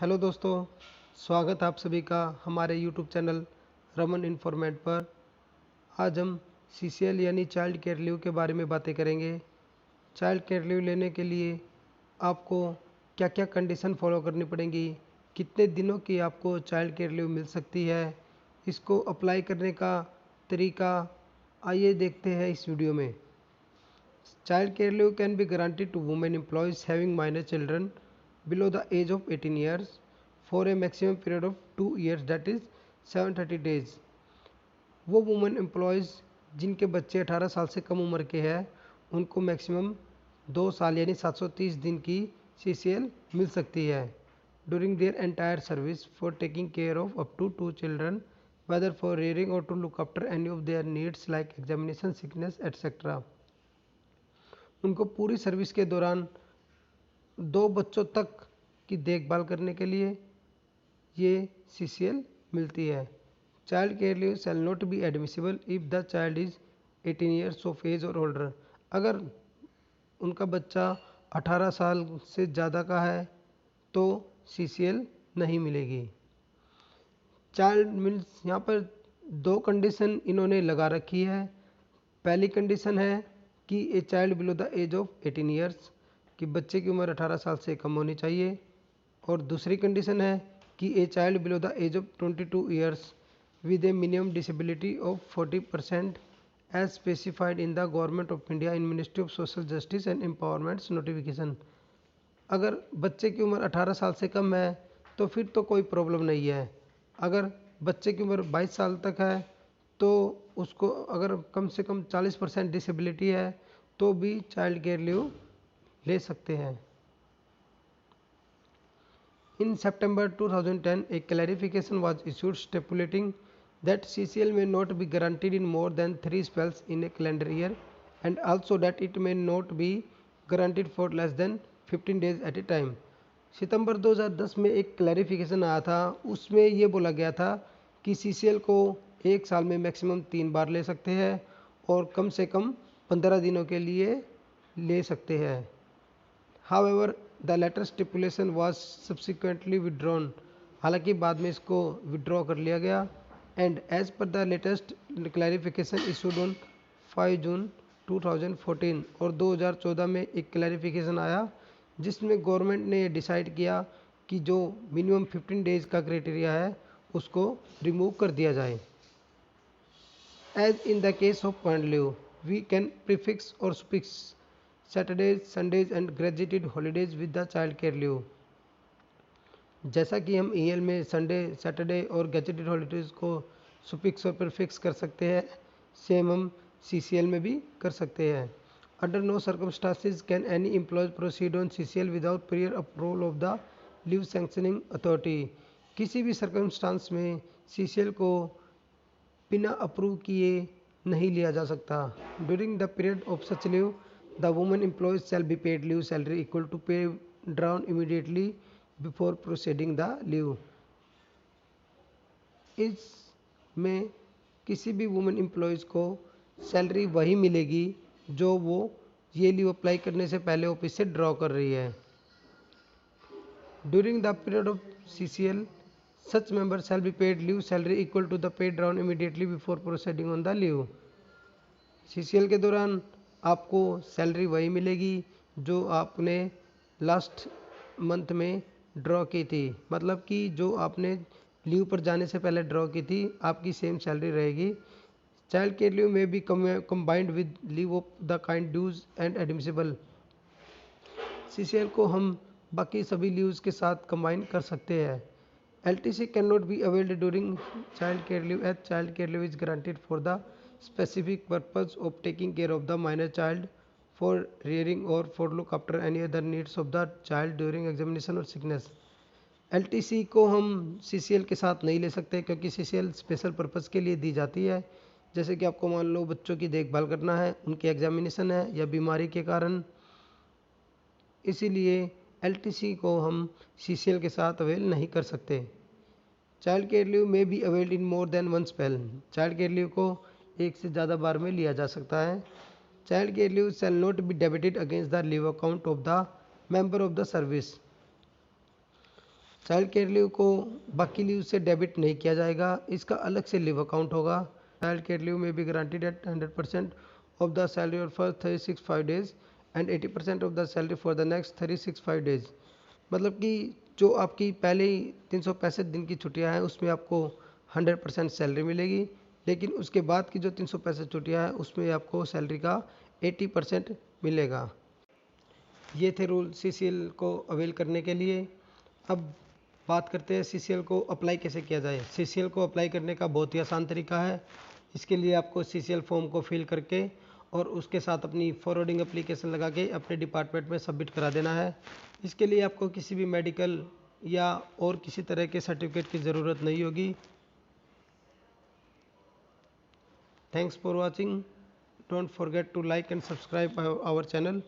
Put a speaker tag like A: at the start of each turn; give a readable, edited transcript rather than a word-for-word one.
A: Hello दोस्तों, स्वागत है आप सभी का हमारे यूट्यूब चैनल रमन इन्फॉर्मेट पर। आज हम सीसीएल यानी चाइल्ड केयर लीव के बारे में बातें करेंगे। चाइल्ड केयर लीव लेने के लिए आपको क्या क्या कंडीशन फॉलो करनी पड़ेंगी, कितने दिनों की आपको चाइल्ड केयर लीव मिल सकती है, इसको अप्लाई करने का तरीका आइए देखते हैं इस वीडियो में। Child care leave can be guaranteed to women employees having minor children below the age of 18 years for a maximum period of 2 years, that is 730 days। वो वुमेन एम्प्लॉयज़ जिनके बच्चे 18 साल से कम उम्र के हैं उनको मैक्सिमम 2 साल यानी 730 दिन की सीसीएल मिल सकती है during their entire service for taking care of up to 2 children, whether for rearing और to look after any of their needs like examination, sickness etcetera. उनको पूरी सर्विस के दौरान 2 बच्चों तक की देखभाल करने के लिए ये सीसीएल मिलती है। Child care leave shall not be admissible if the child is 18 years of age और ओल्डर। अगर उनका बच्चा 18 साल से ज़्यादा का है तो सीसीएल नहीं मिलेगी। चाइल्ड मीन्स यहाँ पर 2 कंडीशन इन्होंने लगा रखी है। पहली कंडीशन है कि a child below the age of 18 years, कि बच्चे की उम्र 18 साल से कम होनी चाहिए। और दूसरी कंडीशन है कि a child below the age of 22 years with a minimum disability of 40% as specified in the government of India in ministry of social justice and empowerment's notification. अगर बच्चे की उम्र 18 साल से कम है तो फिर तो कोई प्रॉब्लम नहीं है। अगर बच्चे की उम्र 22 साल तक है तो उसको अगर कम से कम 40% डिसेबिलिटी है तो भी चाइल्ड केयर लीव ले सकते हैं। In September 2010, a clarification was issued stipulating that CCL may not be guaranteed in more than 3 spells in a calendar year and also that it may not be guaranteed for less than 15 days at a time। सितंबर 2010 में एक clarification आया था, उसमें ये बोला गया था कि सीसीएल को एक साल में मैक्सिमम 3 बार ले सकते हैं और कम से कम 15 दिनों के लिए ले सकते हैं। However, the latter stipulation was subsequently withdrawn। हालांकि बाद में इसको विड्रॉ कर लिया गया। And as per the latest clarification issued on 5 June 2014, और 2014 में एक क्लैरिफिकेशन आया जिसमें गवर्नमेंट ने डिसाइड किया कि जो मिनिमम 15 डेज का क्राइटेरिया है उसको रिमूव कर दिया जाए। As in the case of point leave, we can prefix और suffix Saturdays, Sundays and graduated holidays with the child care leave. जैसा कि हम ईएल में संडे, सैटरडे और ग्रेजुएटेड हॉलीडेज को सुफिक्स और प्रीफिक्स कर सकते हैं, सेम हम सीसीएल में भी कर सकते हैं। Under no circumstances can any employee proceed on CCL without prior approval of the leave sanctioning authority. किसी भी सर्कमस्टांस में सीसीएल को बिना अप्रूव किए नहीं लिया जा सकता। During the period of such leave the woman employees shall be paid leave salary equal to pay drawn immediately before proceeding the leave। इसमें किसी भी वुमेन एम्प्लॉयज़ को सैलरी वही मिलेगी जो वो ये लीव अप्लाई करने से पहले ऑफिस से ड्रॉ कर रही है। During the period of CCL such member shall be paid leave salary equal to the pay drawn immediately before proceeding on the leave. CCL के दौरान आपको सैलरी वही मिलेगी जो आपने लास्ट मंथ में ड्रॉ की थी, मतलब कि जो आपने लीव पर जाने से पहले ड्रॉ की थी आपकी सेम सैलरी रहेगी। चाइल्ड केयर लीव में be combined with leave of the kind dues and admissible. CCL को हम बाकी सभी लीव्स के साथ कंबाइन कर सकते हैं। LTC can not be availed during child care leave as child care leave is guaranteed for the specific purpose of taking care of the minor child, for rearing or for look after any other needs of the child during examination or sickness। LTC को हम CCL के साथ नहीं ले सकते क्योंकि CCL special purpose के लिए दी जाती है। जैसे कि आपको मान लो बच्चों की देखभाल करना है, उनकी एग्जामिनेशन है या बीमारी के कारण, इसीलिए LTC को हम CCL के साथ अवेल नहीं कर सकते। चाइल्ड केयर लीव में be availed in more than one spell. Child care leave को एक से ज़्यादा बार में लिया जा सकता है। Child care leave shall not be debited against the leave account of the member of the service. Child care leave को बाकी लीव से डेबिट नहीं किया जाएगा, इसका अलग से लीव अकाउंट होगा। चाइल्ड केयर लीव में be guaranteed at 100% of the salary और first 365 days and 80% of the salary for the next 365 days. मतलब कि जो आपकी पहले ही 365 दिन की छुट्टियां हैं उसमें आपको 100% सैलरी मिलेगी, लेकिन उसके बाद की जो 365 छुट्टियां हैं उसमें आपको सैलरी का 80% मिलेगा। ये थे रूल सीसीएल को अवेल करने के लिए। अब बात करते हैं सीसीएल को अप्लाई कैसे किया जाए। सीसीएल को अप्लाई करने का बहुत ही आसान तरीका है। इसके लिए आपको सीसीएल फॉर्म को फिल करके और उसके साथ अपनी फॉरवर्डिंग एप्लीकेशन लगा के अपने डिपार्टमेंट में सबमिट करा देना है। इसके लिए आपको किसी भी मेडिकल या और किसी तरह के सर्टिफिकेट की ज़रूरत नहीं होगी। Thanks for watching. Don't forget to like and subscribe our channel.